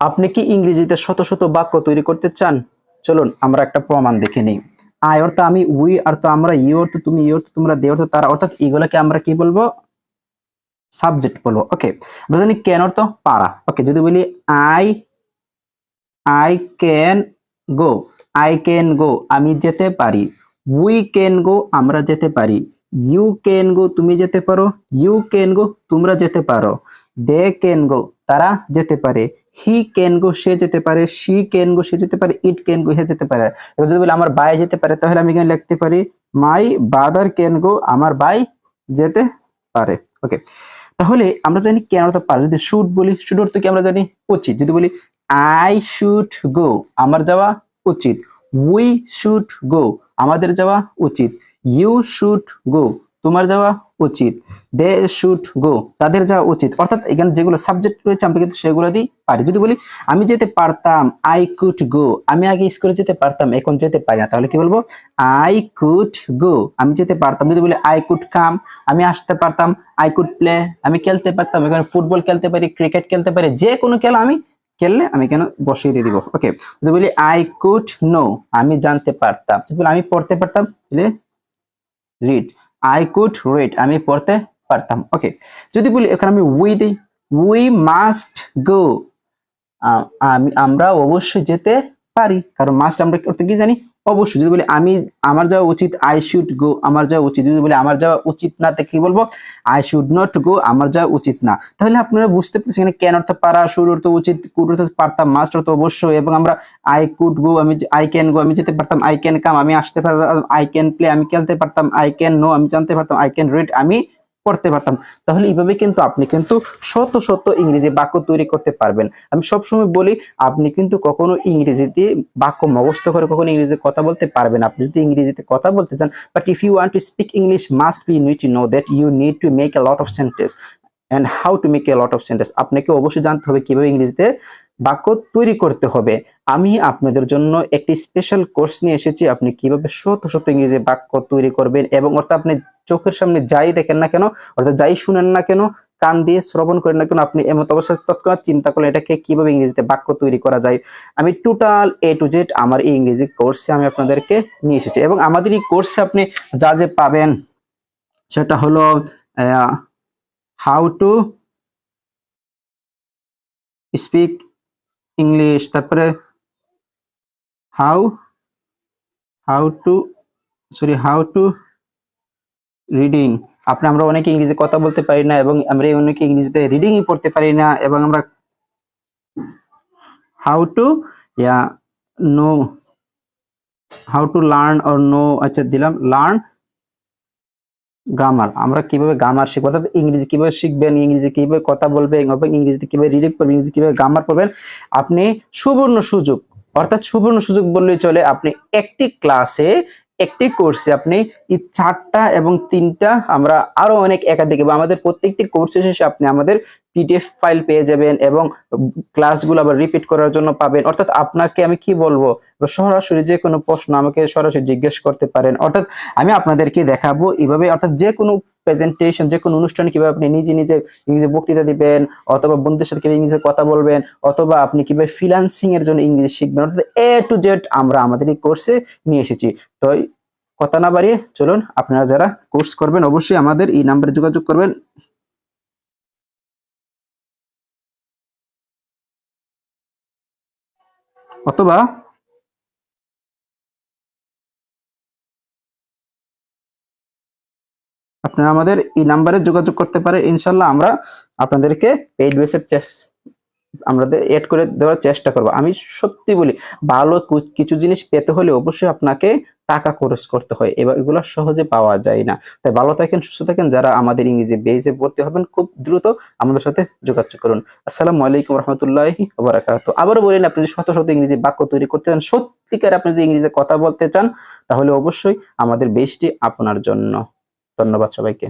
আপনি কি ইংরেজিতে শত শত বাক্য তৈরি করতে চান? চলুন আমরা একটা প্রমাণ দেখে নিই। আই অর্থ আমি, উই অর্থ আমরা, ইউ অর্থ তুমি, ইউ অর্থ তোমরা, দে অর্থ তারা, অর্থাৎ এগুলাকে আমরা কি বলবো? সাবজেক্ট বলবো। ওকে, আমরা জানি ক্যান অর্থ পারা। ওকে, যদি বলি I I can go, I can go আমি যেতে পারি। উই ক্যান গো আমরা যেতে পারি। ইউ ক্যান গো তুমি যেতে পারো। ইউ ক্যান গো তোমরা যেতে পারো। দে ক্যান গো তারা যেতে পারে। হি ক্যান গো সে যেতে পারে। শি ক্যান গো সে যেতে পারে। ইট ক্যান গো সে যেতে পারে। এবার যদি বলি আমার ভাই যেতে পারে, তাহলে আমি এখানে লিখতে পারি মাই ব্রাদার ক্যান গো, আমার ভাই যেতে পারে। ওকে, তাহলে আমরা জানি কেন অর্থ পারে। যদি শুড বলি, শুড অর্থ কি আমরা জানি উচিত। যদি বলি আই শুড গো আমার যাওয়া উচিত। উই শুড গো আমাদের যাওয়া উচিত। ইউ শুড গো তোমার যাওয়া উচিত। দে শুড গো তাদের যাওয়া উচিত। অর্থাৎ এখানে যেগুলো সাবজেক্ট রয়েছে আমরা কিন্তু সেগুলো দিয়ে পারি। যদি বলি আমি যেতে পারতাম, আই কুড গো আমি আগে স্কুলে যেতে পারতাম এখন যেতে পারি না, তাহলে কি বলবো? আই কুড গো আমি যেতে পারতাম। যদি বলি আই কুড কাম আমি আসতে পারতাম। আই কুড প্লে আমি খেলতে পারতাম, এখানে ফুটবল খেলতে পারি, ক্রিকেট খেলতে পারি, যে কোনো খেলা আমি খেললে আমি কেন বসিয়ে দিয়ে দিব। ওকে, যদি বলি আই কুড নো আমি জানতে পারতাম। যদি বলি আমি পড়তে পারতাম, রিড, আই কুড রিড আমি পড়তে পারতাম। ওকে, যদি বলি এখানে আমি উই দিই, উই মাস্ট গো আমরা অবশ্যই যেতে পারি, কারণ মাস্ট আমরা করতে কি জানি অবশ্যই। যদি বলি আমি আমার যাওয়া উচিত, আই শুড গো আমার যাওয়া উচিত। যদি বলি আমার যাওয়া উচিত না, তো কি বলবো? আই শুড নট গো আমার যাওয়া উচিত না। তাহলে আপনারা বুঝতে পারছেন এখানে ক্যান অর্থ পারা, শুড অর্থ উচিত, কুড অর্থ পারতাম, মাস্ট অর্থ অবশ্যই, এবং আমরা আই কুড গো আমি আই ক্যান গো আমি যেতে পারতাম, আই ক্যান কাম আমি আসতে পারতাম, আই ক্যান প্লে আমি খেলতে পারতাম, আই ক্যান নো আমি জানতে পারতাম, আই ক্যান রিড আমি পড়তে পারতাম। তাহলে এইভাবে কিন্তু আপনি কিন্তু শত শত ইংরেজি বাক্য তৈরি করতে পারবেন। আমি সবসময় বলি আপনি কিন্তু কখনো ইংরেজিতে বাক্য মুখস্থ করে কখনো ইংরেজিতে কথা বলতে পারবেন। আপনি যদি ইংরেজিতে কথা বলতে চান, but if you want to speak English must be need to know that you need to make a lot of sentence and how to make a lot of sentence. আপনাকে অবশ্যই জানতে হবে কিভাবে ইংরেজিতে বাক্য তৈরি করতে হবে। আমি আপনাদের জন্য একটি স্পেশাল কোর্স নিয়ে এসেছি, আপনি কিভাবে শত শত ইংরেজি বাক্য তৈরি করবেন, এবং অর্থাৎ আপনি চোখের সামনে যাই দেখেন না কেন, অর্থাৎ যাই শুনেন না কেন, কান দিয়ে শ্রবণ করেন না কেন, আপনি এমত অবস্থায় তৎক্ষণাৎ চিন্তা করলে এটাকে কিভাবে ইংরেজিতে বাক্য তৈরি করা যায়। আমি টোটাল এ টু জেড আমার এই ইংরেজি কোর্সে আমি আপনাদেরকে নিয়ে এসেছি, এবং আমাদের এই কোর্সে আপনি যা যে পাবেন সেটা হলো হাউ টু স্পিক ইংলিশ, তারপরে how how to how to reading. আমরা অনেকে ইংরেজি কথা বলতে পারি না, এবং আমরা অনেকে ইংরেজিতে রিডিংই পড়তে পারি না, এবং আমরা how to know, how to learn or know, আচ্ছা দিলাম লার্ন গ্রামার। আমরা কিভাবে গ্রামার শিখবো, অর্থাৎ ইংরেজি কিভাবে শিখবেন, ইংরেজি কিভাবে কথা বলবেন, এবং ইংরেজিতে কিভাবে রিডিং করবেন, ইংরেজি কিভাবে গ্রামার পড়বেন। আপনি সুবর্ণ সুযোগ, অর্থাৎ সুবর্ণ সুযোগ বললেই চলে, আপনি একটি ক্লাসে একটি কোর্সে আপনি এই 4টা এবং 3টা আমরা আরো অনেক একাধিক, এবং আমাদের প্রত্যেকটি কোর্সের শেষে আপনি আমাদের পিডিএফ ফাইল পেয়ে যাবেন, এবং ক্লাসগুলো আবার রিপিট করার জন্য পাবেন। অর্থাৎ আপনাকে আমি কি বলবো, সরাসরি যে কোনো প্রশ্ন আমাকে সরাসরি জিজ্ঞেস করতে পারেন। অর্থাৎ আমি আপনাদেরকে দেখাবো এইভাবে, অর্থাৎ যে কোনো প্রেজেন্টেশন, যে কোনো অনুষ্ঠানে কিভাবে আপনি নিজে নিজে ইংরেজি বক্তৃতা দিবেন, অথবা বন্ধুদের সাথে কিভাবে ইংরেজি কথা বলবেন, অথবা আপনি কিভাবে ফ্রিল্যান্সিং এর জন্য ইংরেজি শিখবেন, অর্থাৎ এ টু জেড আমরা আমাদের এই কোর্সে নিয়ে এসেছি। তো কথা না বাড়িয়ে চলুন, আপনারা যারা কোর্স করবেন অবশ্যই আমাদের এই নাম্বারে যোগাযোগ করবেন, অথবা আপনারা আমাদের এই নাম্বারে যোগাযোগ করতে পারে। ইনশাল্লাহ আমরা আপনাদেরকে পেইড বেসের আমাদের এড করে দেওয়ার চেষ্টা করব। আমি সত্যি বলি, ভালো কিছু জিনিস পেতে হলে অবশ্যই আপনাকে টাকা খরচ করতে হয়, এবার এগুলো সহজে পাওয়া যায় না। তাই ভালো থাকেন, সুস্থ থাকেন। যারা আমাদের ইংরেজি বেসে ভর্তি হবেন খুব দ্রুত আমাদের সাথে যোগাযোগ করুন। আসসালামু আলাইকুম রহমতুল্লাহি ওয়া বারাকাতুহু। আবারও বলেন, আপনি যদি শত শত ইংরেজি বাক্য তৈরি করতে চান, সত্যিকার আপনি যদি ইংরেজিতে কথা বলতে চান, তাহলে অবশ্যই আমাদের বেসটি আপনার জন্য। ধন্যবাদ সবাইকে।